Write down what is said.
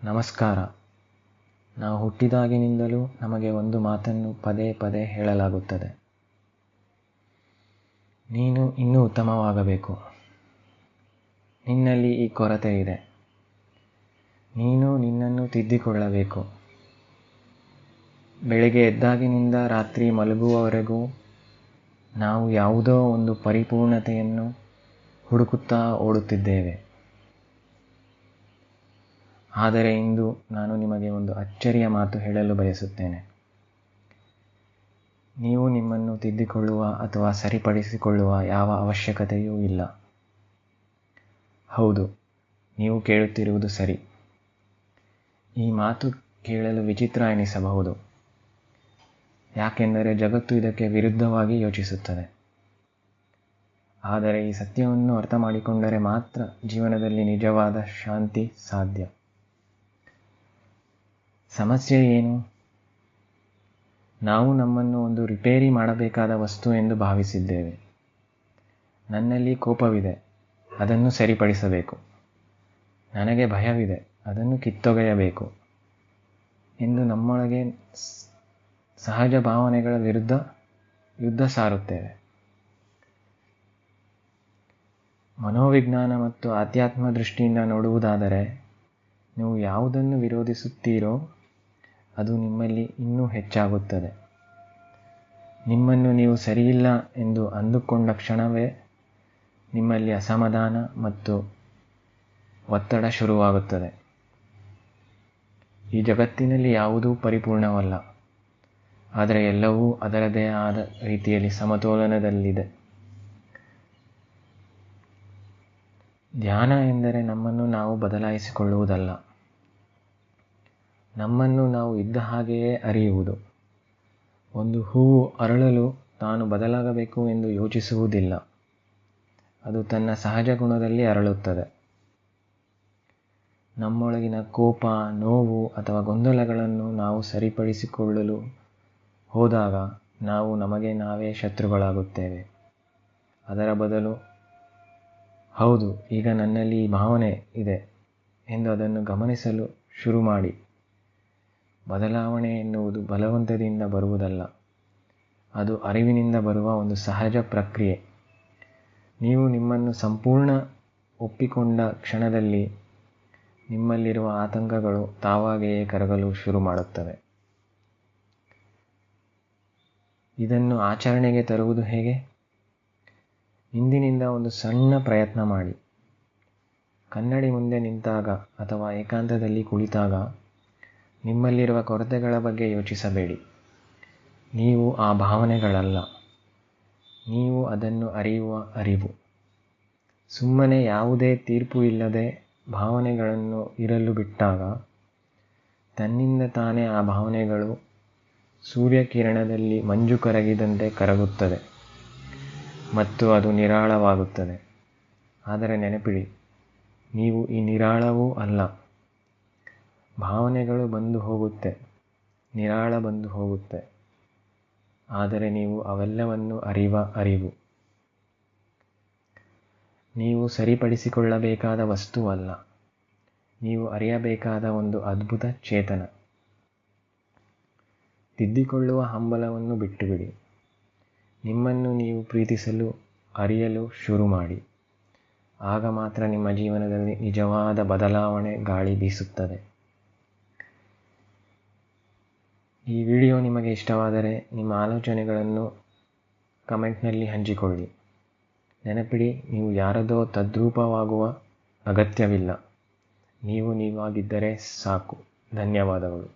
ನಮಸ್ಕಾರ. ನಾವು ಹುಟ್ಟಿದಾಗಿನಿಂದಲೂ ನಮಗೆ ಒಂದು ಮಾತನ್ನು ಪದೇ ಪದೇ ಹೇಳಲಾಗುತ್ತದೆ. ನೀನು ಇನ್ನೂ ಉತ್ತಮವಾಗಬೇಕು. ನಿನ್ನಲ್ಲಿ ಈ ಕೊರತೆ ಇದೆ. ನೀನು ನಿನ್ನನ್ನು ತಿದ್ದಿಕೊಳ್ಳಬೇಕು. ಬೆಳಿಗ್ಗೆ ಎದ್ದಾಗಿನಿಂದ ರಾತ್ರಿ ಮಲಗುವವರೆಗೂ ನಾವು ಯಾವುದೋ ಒಂದು ಪರಿಪೂರ್ಣತೆಯನ್ನು ಹುಡುಕುತ್ತಾ ಓಡುತ್ತಿದ್ದೇವೆ. ಆದರೆ ಇಂದು ನಾನು ನಿಮಗೆ ಒಂದು ಅಚ್ಚರಿಯ ಮಾತು ಹೇಳಲು ಬಯಸುತ್ತೇನೆ. ನೀವು ನಿಮ್ಮನ್ನು ತಿದ್ದಿಕೊಳ್ಳುವ ಅಥವಾ ಸರಿಪಡಿಸಿಕೊಳ್ಳುವ ಯಾವ ಅವಶ್ಯಕತೆಯೂ ಇಲ್ಲ. ಹೌದು, ನೀವು ಕೇಳುತ್ತಿರುವುದು ಸರಿ. ಈ ಮಾತು ಕೇಳಲು ವಿಚಿತ್ರ ಎನಿಸಬಹುದು, ಯಾಕೆಂದರೆ ಜಗತ್ತು ಇದಕ್ಕೆ ವಿರುದ್ಧವಾಗಿ ಯೋಚಿಸುತ್ತದೆ. ಆದರೆ ಈ ಸತ್ಯವನ್ನು ಅರ್ಥ ಮಾಡಿಕೊಂಡರೆ ಮಾತ್ರ ಜೀವನದಲ್ಲಿ ನಿಜವಾದ ಶಾಂತಿ ಸಾಧ್ಯ. ಸಮಸ್ಯೆ ಏನು? ನಾವು ನಮ್ಮನ್ನು ಒಂದು ರಿಪೇರಿ ಮಾಡಬೇಕಾದ ವಸ್ತು ಎಂದು ಭಾವಿಸಿದ್ದೇವೆ. ನನ್ನಲ್ಲಿ ಕೋಪವಿದೆ, ಅದನ್ನು ಸರಿಪಡಿಸಬೇಕು. ನನಗೆ ಭಯವಿದೆ, ಅದನ್ನು ಕಿತ್ತೊಗೆಯಬೇಕು ಎಂದು ನಮ್ಮೊಳಗೆ ಸಹಜ ಭಾವನೆಗಳ ವಿರುದ್ಧ ಯುದ್ಧ ಸಾರುತ್ತೇವೆ. ಮನೋವಿಜ್ಞಾನ ಮತ್ತು ಆಧ್ಯಾತ್ಮ ದೃಷ್ಟಿಯಿಂದ ನೋಡುವುದಾದರೆ, ನೀವು ಯಾವುದನ್ನು ವಿರೋಧಿಸುತ್ತೀರೋ ಅದು ನಿಮ್ಮಲ್ಲಿ ಇನ್ನೂ ಹೆಚ್ಚಾಗುತ್ತದೆ. ನಿಮ್ಮನ್ನು ನೀವು ಸರಿಯಿಲ್ಲ ಎಂದು ಅಂದುಕೊಂಡ ಕ್ಷಣವೇ ನಿಮ್ಮಲ್ಲಿ ಅಸಮಾಧಾನ ಮತ್ತು ಒತ್ತಡ ಶುರುವಾಗುತ್ತದೆ. ಈ ಜಗತ್ತಿನಲ್ಲಿ ಯಾವುದೂ ಪರಿಪೂರ್ಣವಲ್ಲ, ಆದರೆ ಎಲ್ಲವೂ ಅದರದೇ ಆದ ರೀತಿಯಲ್ಲಿ ಸಮತೋಲನದಲ್ಲಿದೆ. ಧ್ಯಾನ ಎಂದರೆ ನಮ್ಮನ್ನು ನಾವು ಬದಲಾಯಿಸಿಕೊಳ್ಳುವುದಲ್ಲ, ನಮ್ಮನ್ನು ನಾವು ಇದ್ದ ಹಾಗೆಯೇ ಅರಿಯುವುದು. ಒಂದು ಹೂವು ಅರಳಲು ತಾನು ಬದಲಾಗಬೇಕು ಎಂದು ಯೋಚಿಸುವುದಿಲ್ಲ, ಅದು ತನ್ನ ಸಹಜ ಗುಣದಲ್ಲಿ ಅರಳುತ್ತದೆ. ನಮ್ಮೊಳಗಿನ ಕೋಪ, ನೋವು ಅಥವಾ ಗೊಂದಲಗಳನ್ನು ನಾವು ಸರಿಪಡಿಸಿಕೊಳ್ಳಲು ಹೋದಾಗ ನಾವು ನಮಗೆ ನಾವೇ ಶತ್ರುಗಳಾಗುತ್ತೇವೆ. ಅದರ ಬದಲು, ಹೌದು, ಈಗ ನನ್ನಲ್ಲಿ ಈ ಭಾವನೆ ಇದೆ ಎಂದು ಅದನ್ನು ಗಮನಿಸಲು ಶುರು ಮಾಡಿ. ಬದಲಾವಣೆ ಎನ್ನುವುದು ಬಲವಂತದಿಂದ ಬರುವುದಲ್ಲ, ಅದು ಅರಿವಿನಿಂದ ಬರುವ ಒಂದು ಸಹಜ ಪ್ರಕ್ರಿಯೆ. ನೀವು ನಿಮ್ಮನ್ನು ಸಂಪೂರ್ಣ ಒಪ್ಪಿಕೊಂಡ ಕ್ಷಣದಲ್ಲಿ ನಿಮ್ಮಲ್ಲಿರುವ ಆತಂಕಗಳು ತಾವಾಗಿಯೇ ಕರಗಲು ಶುರು ಮಾಡುತ್ತವೆ. ಇದನ್ನು ಆಚರಣೆಗೆ ತರುವುದು ಹೇಗೆ? ಇಂದಿನಿಂದ ಒಂದು ಸಣ್ಣ ಪ್ರಯತ್ನ ಮಾಡಿ. ಕನ್ನಡಿ ಮುಂದೆ ನಿಂತಾಗ ಅಥವಾ ಏಕಾಂತದಲ್ಲಿ ಕುಳಿತಾಗ ನಿಮ್ಮಲ್ಲಿರುವ ಕೊರತೆಗಳ ಬಗ್ಗೆ ಯೋಚಿಸಬೇಡಿ. ನೀವು ಆ ಭಾವನೆಗಳಲ್ಲ, ನೀವು ಅದನ್ನು ಅರಿಯುವ ಅರಿವು. ಸುಮ್ಮನೆ ಯಾವುದೇ ತೀರ್ಪು ಇಲ್ಲದೆ ಭಾವನೆಗಳನ್ನು ಇರಲು ಬಿಟ್ಟಾಗ ತನ್ನಿಂದ ತಾನೇ ಆ ಭಾವನೆಗಳು ಸೂರ್ಯಕಿರಣದಲ್ಲಿ ಮಂಜು ಕರಗಿದಂತೆ ಕರಗುತ್ತದೆ ಮತ್ತು ಅದು ನಿರಾಳವಾಗುತ್ತದೆ. ಆದರೆ ನೆನಪಿಡಿ, ನೀವು ಈ ನಿರಾಳವೂ ಅಲ್ಲ. ಭಾವನೆಗಳು ಬಂದು ಹೋಗುತ್ತೆ, ನಿರಾಳ ಬಂದು ಹೋಗುತ್ತೆ, ಆದರೆ ನೀವು ಅವೆಲ್ಲವನ್ನು ಅರಿವ ಅರಿವು. ನೀವು ಸರಿಪಡಿಸಿಕೊಳ್ಳಬೇಕಾದ ವಸ್ತುವಲ್ಲ, ನೀವು ಅರಿಯಬೇಕಾದ ಒಂದು ಅದ್ಭುತ ಚೇತನ. ತಿದ್ದಿಕೊಳ್ಳುವ ಹಂಬಲವನ್ನು ಬಿಟ್ಟುಬಿಡಿ. ನಿಮ್ಮನ್ನು ನೀವು ಪ್ರೀತಿಸಲು, ಅರಿಯಲು ಶುರು ಮಾಡಿ. ಆಗ ಮಾತ್ರ ನಿಮ್ಮ ಜೀವನದಲ್ಲಿ ನಿಜವಾದ ಬದಲಾವಣೆ ಗಾಳಿ ಬೀಸುತ್ತದೆ. ಈ ವಿಡಿಯೋ ನಿಮಗೆ ಇಷ್ಟವಾದರೆ ನಿಮ್ಮ ಆಲೋಚನೆಗಳನ್ನು ಕಮೆಂಟ್ನಲ್ಲಿ ಹಂಚಿಕೊಳ್ಳಿ. ನೆನಪಿಡಿ, ನೀವು ಯಾರದೋ ತದ್ರೂಪವಾಗುವ ಅಗತ್ಯವಿಲ್ಲ. ನೀವು ನೀವಾಗಿದ್ದರೆ ಸಾಕು. ಧನ್ಯವಾದಗಳು.